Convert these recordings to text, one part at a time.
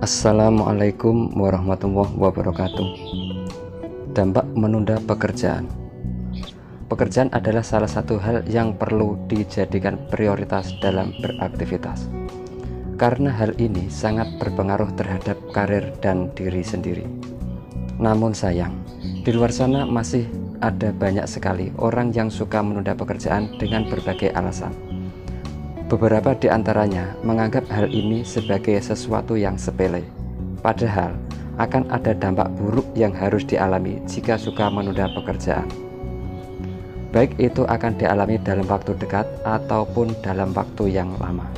Assalamualaikum warahmatullahi wabarakatuh. Dampak menunda pekerjaan. Pekerjaan adalah salah satu hal yang perlu dijadikan prioritas dalam beraktivitas, karena hal ini sangat berpengaruh terhadap karir dan diri sendiri. Namun sayang, di luar sana masih ada banyak sekali orang yang suka menunda pekerjaan dengan berbagai alasan. Beberapa di antaranya menganggap hal ini sebagai sesuatu yang sepele, padahal akan ada dampak buruk yang harus dialami jika suka menunda pekerjaan. Baik itu akan dialami dalam waktu dekat ataupun dalam waktu yang lama.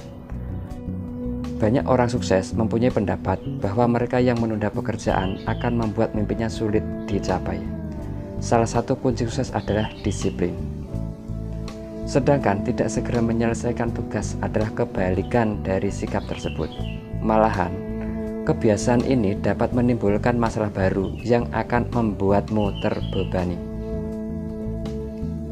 Banyak orang sukses mempunyai pendapat bahwa mereka yang menunda pekerjaan akan membuat mimpinya sulit dicapai. Salah satu kunci sukses adalah disiplin. Sedangkan tidak segera menyelesaikan tugas adalah kebalikan dari sikap tersebut. Malahan, kebiasaan ini dapat menimbulkan masalah baru yang akan membuatmu terbebani.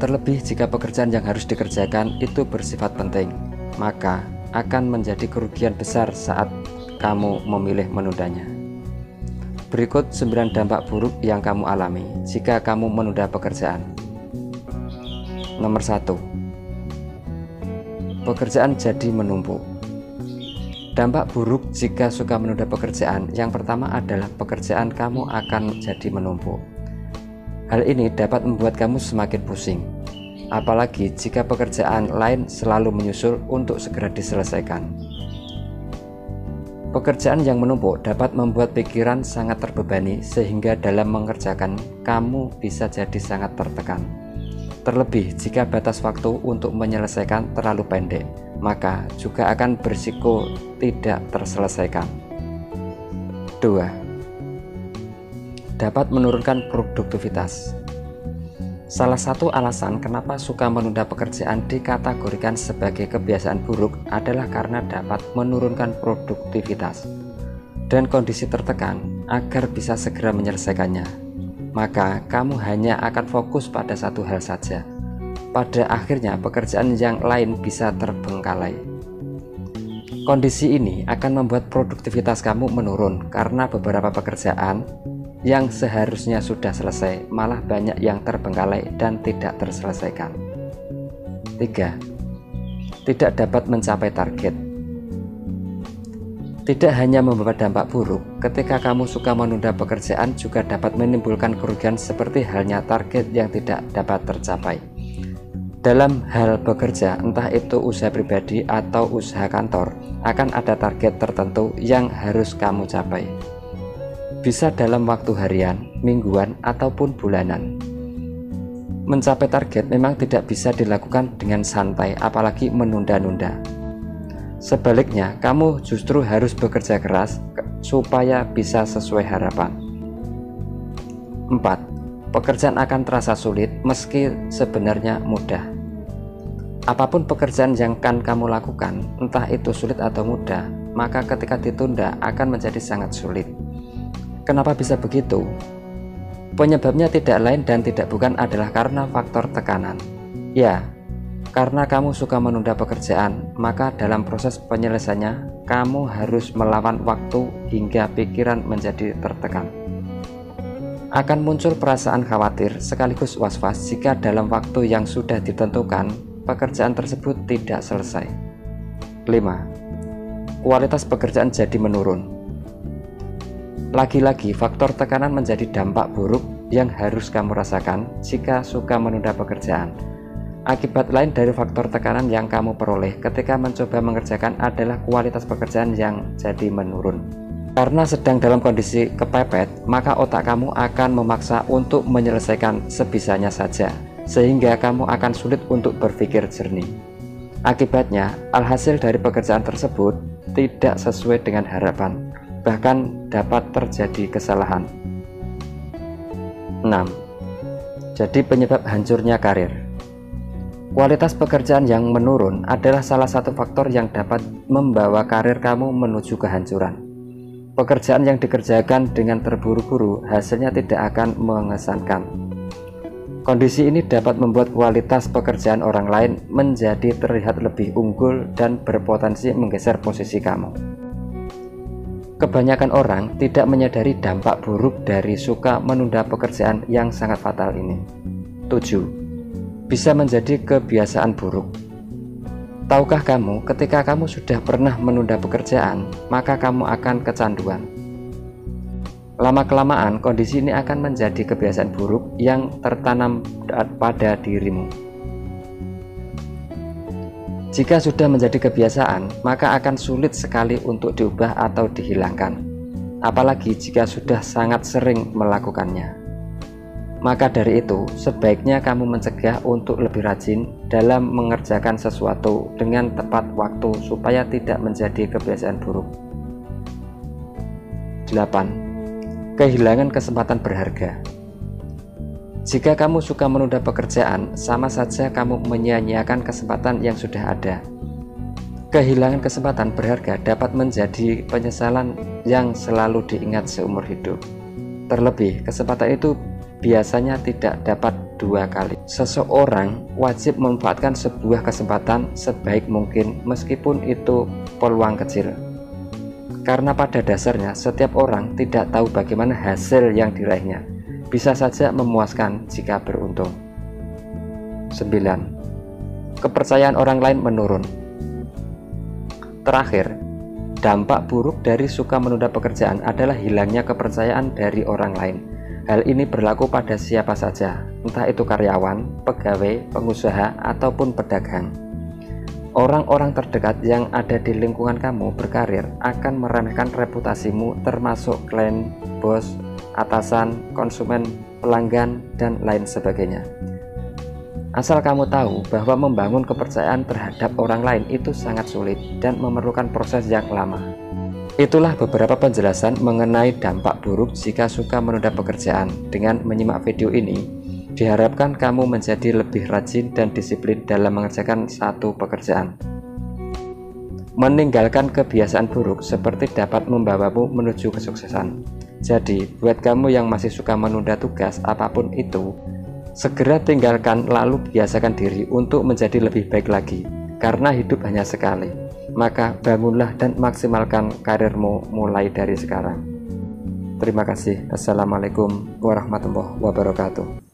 Terlebih jika pekerjaan yang harus dikerjakan itu bersifat penting, maka akan menjadi kerugian besar saat kamu memilih menundanya. Berikut 9 dampak buruk yang kamu alami jika kamu menunda pekerjaan. Nomor 1. Pekerjaan jadi menumpuk. Dampak buruk jika suka menunda pekerjaan yang pertama adalah pekerjaan kamu akan jadi menumpuk. Hal ini dapat membuat kamu semakin pusing, apalagi jika pekerjaan lain selalu menyusul untuk segera diselesaikan. Pekerjaan yang menumpuk dapat membuat pikiran sangat terbebani sehingga dalam mengerjakan kamu bisa jadi sangat tertekan. Terlebih jika batas waktu untuk menyelesaikan terlalu pendek, maka juga akan berisiko tidak terselesaikan. 2. Dapat menurunkan produktivitas. Salah satu alasan kenapa suka menunda pekerjaan dikategorikan sebagai kebiasaan buruk adalah karena dapat menurunkan produktivitas dan kondisi tertekan agar bisa segera menyelesaikannya. Maka kamu hanya akan fokus pada satu hal saja. Pada akhirnya pekerjaan yang lain bisa terbengkalai. Kondisi ini akan membuat produktivitas kamu menurun karena beberapa pekerjaan yang seharusnya sudah selesai malah banyak yang terbengkalai dan tidak terselesaikan. 3. Tidak dapat mencapai target. Tidak hanya membawa dampak buruk, ketika kamu suka menunda pekerjaan juga dapat menimbulkan kerugian seperti halnya target yang tidak dapat tercapai. Dalam hal bekerja, entah itu usaha pribadi atau usaha kantor, akan ada target tertentu yang harus kamu capai. Bisa dalam waktu harian, mingguan, ataupun bulanan. Mencapai target memang tidak bisa dilakukan dengan santai, apalagi menunda-nunda. Sebaliknya, kamu justru harus bekerja keras supaya bisa sesuai harapan. 4. Pekerjaan akan terasa sulit meski sebenarnya mudah. Apapun pekerjaan yang akan kamu lakukan, entah itu sulit atau mudah, maka ketika ditunda akan menjadi sangat sulit. Kenapa bisa begitu? Penyebabnya tidak lain dan tidak bukan adalah karena faktor tekanan. Ya, karena kamu suka menunda pekerjaan, maka dalam proses penyelesaiannya, kamu harus melawan waktu hingga pikiran menjadi tertekan. Akan muncul perasaan khawatir sekaligus was-was jika dalam waktu yang sudah ditentukan, pekerjaan tersebut tidak selesai. 5. Kualitas pekerjaan jadi menurun. Lagi-lagi, faktor tekanan menjadi dampak buruk yang harus kamu rasakan jika suka menunda pekerjaan. Akibat lain dari faktor tekanan yang kamu peroleh ketika mencoba mengerjakan adalah kualitas pekerjaan yang jadi menurun. Karena sedang dalam kondisi kepepet, maka otak kamu akan memaksa untuk menyelesaikan sebisanya saja, sehingga kamu akan sulit untuk berpikir jernih. Akibatnya, alhasil dari pekerjaan tersebut tidak sesuai dengan harapan, bahkan dapat terjadi kesalahan. 6. Jadi penyebab hancurnya karir. Kualitas pekerjaan yang menurun adalah salah satu faktor yang dapat membawa karir kamu menuju kehancuran. Pekerjaan yang dikerjakan dengan terburu-buru hasilnya tidak akan mengesankan. Kondisi ini dapat membuat kualitas pekerjaan orang lain menjadi terlihat lebih unggul dan berpotensi menggeser posisi kamu. Kebanyakan orang tidak menyadari dampak buruk dari suka menunda pekerjaan yang sangat fatal ini. 7. Bisa menjadi kebiasaan buruk. Tahukah kamu, ketika kamu sudah pernah menunda pekerjaan, maka kamu akan kecanduan. Lama-kelamaan, kondisi ini akan menjadi kebiasaan buruk yang tertanam pada dirimu. Jika sudah menjadi kebiasaan, maka akan sulit sekali untuk diubah atau dihilangkan, apalagi jika sudah sangat sering melakukannya. Maka dari itu, sebaiknya kamu mencegah untuk lebih rajin dalam mengerjakan sesuatu dengan tepat waktu supaya tidak menjadi kebiasaan buruk. 8. Kehilangan kesempatan berharga. Jika kamu suka menunda pekerjaan, sama saja kamu menyia-nyiakan kesempatan yang sudah ada. Kehilangan kesempatan berharga dapat menjadi penyesalan yang selalu diingat seumur hidup. Terlebih, kesempatan itu biasanya tidak dapat 2 kali. Seseorang wajib memanfaatkan sebuah kesempatan sebaik mungkin meskipun itu peluang kecil. Karena pada dasarnya setiap orang tidak tahu bagaimana hasil yang diraihnya. Bisa saja memuaskan jika beruntung. 9. Kepercayaan orang lain menurun. Terakhir, dampak buruk dari suka menunda pekerjaan adalah hilangnya kepercayaan dari orang lain. Hal ini berlaku pada siapa saja, entah itu karyawan, pegawai, pengusaha, ataupun pedagang. Orang-orang terdekat yang ada di lingkungan kamu berkarir akan meremehkan reputasimu, termasuk klien, bos, atasan, konsumen, pelanggan, dan lain sebagainya. Asal kamu tahu bahwa membangun kepercayaan terhadap orang lain itu sangat sulit dan memerlukan proses yang lama. Itulah beberapa penjelasan mengenai dampak buruk jika suka menunda pekerjaan. Dengan menyimak video ini, diharapkan kamu menjadi lebih rajin dan disiplin dalam mengerjakan satu pekerjaan. Meninggalkan kebiasaan buruk seperti dapat membawamu menuju kesuksesan. Jadi, buat kamu yang masih suka menunda tugas apapun itu, segera tinggalkan lalu biasakan diri untuk menjadi lebih baik lagi. Karena hidup hanya sekali, maka bangunlah dan maksimalkan karirmu mulai dari sekarang. Terima kasih. Assalamualaikum warahmatullahi wabarakatuh.